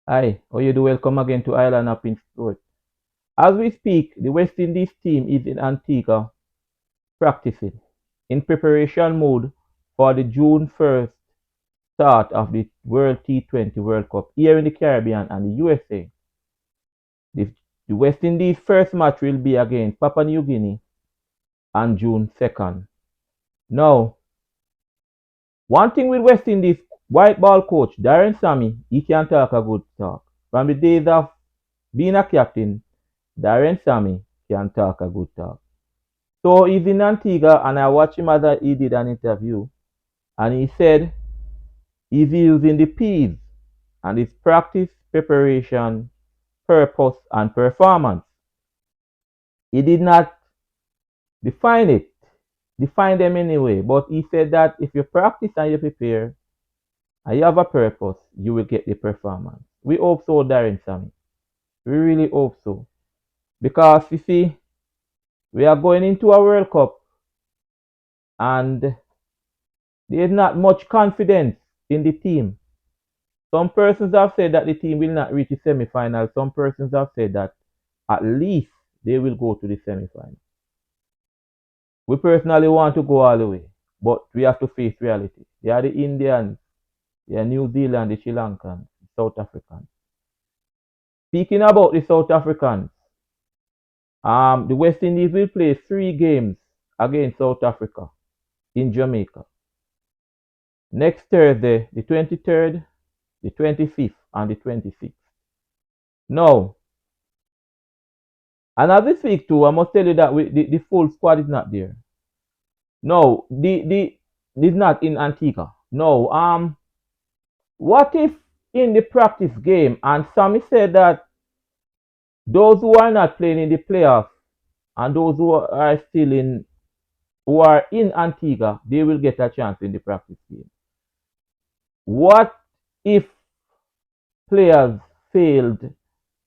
Hi, how you do? Welcome again to Island Up in Sport. As we speak, the West Indies team is in Antigua practicing in preparation mode for the June 1st start of the World T20 World Cup here in the Caribbean and the USA. The, the West Indies first match will be against Papua New Guinea on June 2nd. Now, one thing with West Indies white ball coach Darren Sammy, he can talk a good talk. From the days of being a captain, Darren Sammy can talk a good talk. So he's in Antigua, and I watched him as he did an interview, and he said he's using the P's, and it's practice, preparation, purpose, and performance. He did not define it, define them anyway, but he said that if you practice and you prepare, and you have a purpose, you will get the performance. We hope so, Darren Sammy. We really hope so. Because you see, we are going into a World Cup, and there's not much confidence in the team. Some persons have said that the team will not reach the semi-final. Some persons have said that at least they will go to the semi-final. We personally want to go all the way, but we have to face reality. They are the Indians, they are New Zealand, the Sri Lankans, the South Africans. Speaking about the South Africans, the West Indies will play 3 games against South Africa in Jamaica. Next Thursday, the 23rd, the 25th, and the 26th. Now, and as we speak too, I must tell you that the full squad is not there. No, the is not in Antigua. No, what if in the practice game, and Sammy said that those who are not playing in the playoffs and those who are in Antigua, they will get a chance in the practice game. What if players failed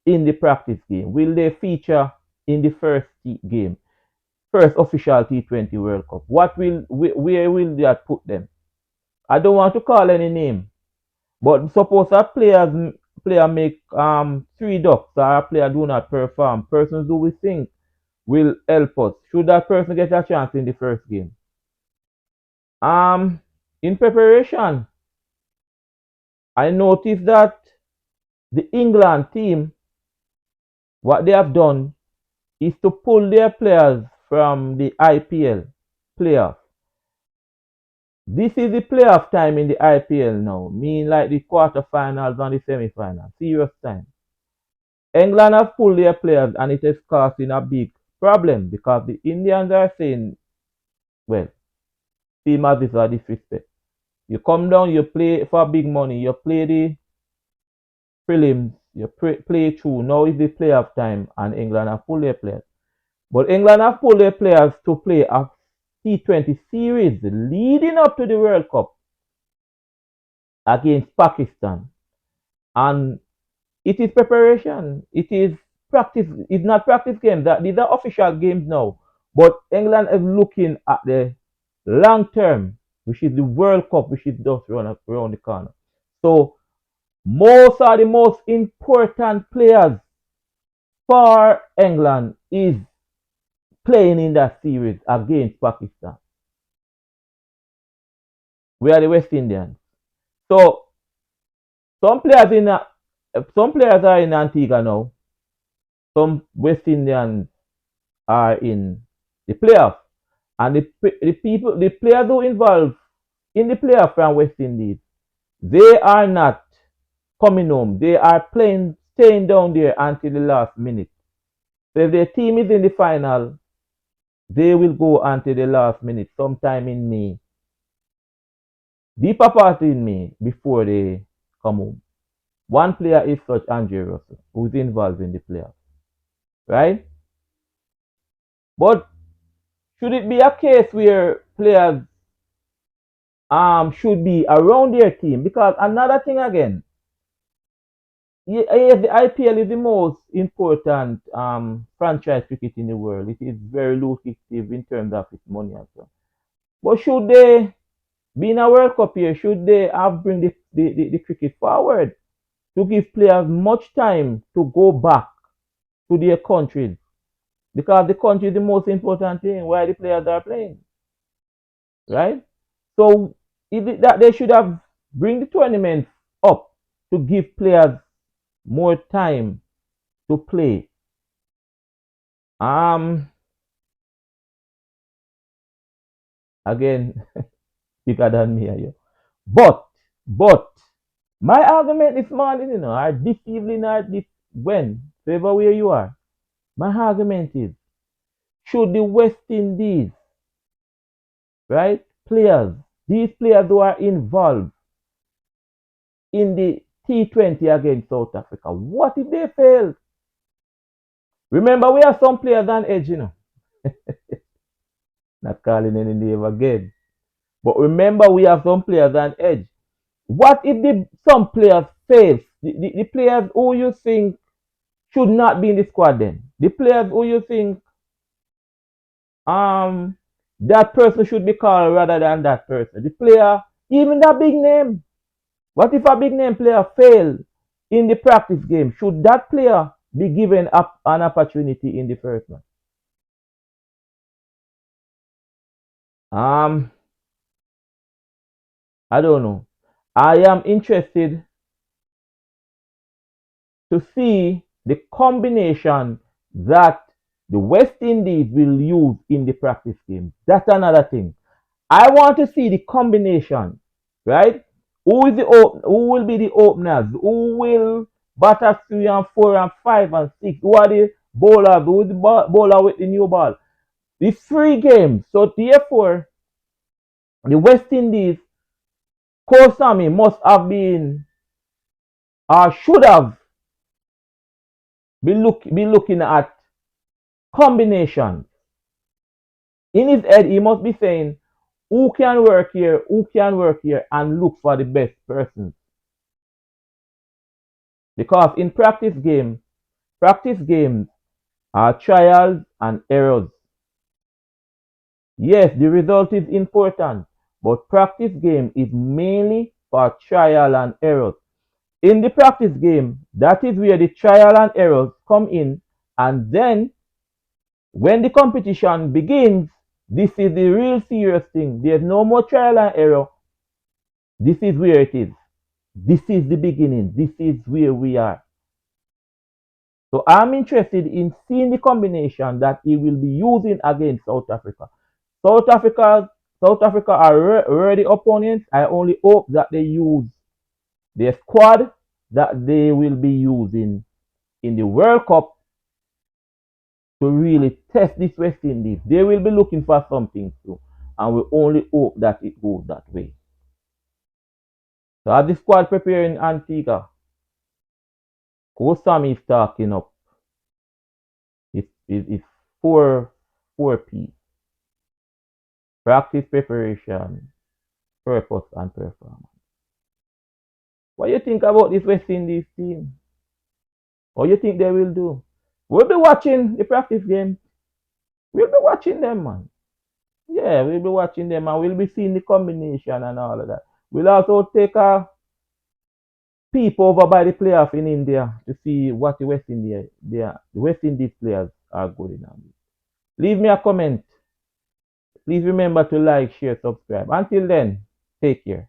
in the practice game? Will they feature in the first game, first official T20 World Cup? Where will that put them? I don't want to call any name, but suppose a player make 3 ducks or a player do not perform. Persons who we think will help us. Should that person get a chance in the first game? In preparation, I noticed that the England team, what they have done is to pull their players from the IPL playoff. This is the playoff time in the IPL now, mean like the quarterfinals and the semifinals. Serious time. England have pulled their players and it is causing a big problem because the Indians are saying, well, team as this a disrespect. You come down, you play for big money, you play the prelims, you play through. Now is the playoff time and England have pulled their players. But England have pulled their players to play a T20 series leading up to the World Cup against Pakistan. And it is preparation. It is practice. It's not practice games. These are official games now. But England is looking at the long term, which is the World Cup, which is just around the corner. So most of the most important players for England is playing in that series against Pakistan. We are the West Indians. So some players are in Antigua now. Some West Indians are in the playoff, and the players who involved in the playoff from West Indies, they are not coming home. They are staying down there until the last minute. So if their team is in the final, they will go until the last minute, sometime in May. Deeper part in May before they come home. One player is such Andre Russell, who's involved in the playoff. Right? But should it be a case where players should be around their team? Because another thing again, yes, the IPL is the most important franchise cricket in the world. It is very lucrative in terms of its money as well. But should they be in a World Cup here? Should they have bring the cricket forward? to give players much time to go back to their countries because the country is the most important thing where the players are playing, right? So that they should have bring the tournament up to give players more time to play. Um, Again, bigger than me, you. But my argument this morning, or this evening, or this when, wherever where you are, my argument is should the West Indies, right, players, these players who are involved in the T20 against South Africa, what if they fail? Remember, we have some players on edge. Not calling any name again. But remember, we have some players on edge. What if some players fail? The players who you think should not be in the squad then? The players who you think that person should be called rather than that person. The player, even that big name. What if a big name player fail in the practice game? Should that player be given up an opportunity in the first one? I don't know. I am interested to see the combination that the West Indies will use in the practice game. That's another thing. I want to see the combination, right? Who will be the openers? Who will batter 3 and 4 and 5 and 6? Who are the bowlers? Who is the bowler with the new ball? It's 3 games. So therefore, the West Indies Kosami must have been or should have be looking at combinations. In his head, he must be saying, who can work here, and look for the best person. Because in practice games are trials and errors. Yes, the result is important, but practice game is mainly for trial and errors. In the practice game, that is where the trial and errors come in, and then when the competition begins, this is the real serious thing. There's no more trial and error. This is where it is. This is the beginning. This is where we are. So I'm interested in seeing the combination that he will be using against South Africa. South Africa, South Africa are ready opponents. I only hope that they use their squad that they will be using in the World Cup to really test this West Indies. They will be looking for something too, and we only hope that it goes that way. So as the squad preparing Antigua, Kosami is talking up. It's 4P. Practice, preparation, purpose, and performance. What do you think about this West Indies team? What do you think they will do? We'll be watching the practice game. We'll be watching them, man. Yeah, we'll be watching them and we'll be seeing the combination and all of that. We'll also take a peep over by the playoff in India to see what the West Indies players are good enough. Leave me a comment. Please remember to like, share, subscribe. Until then, take care.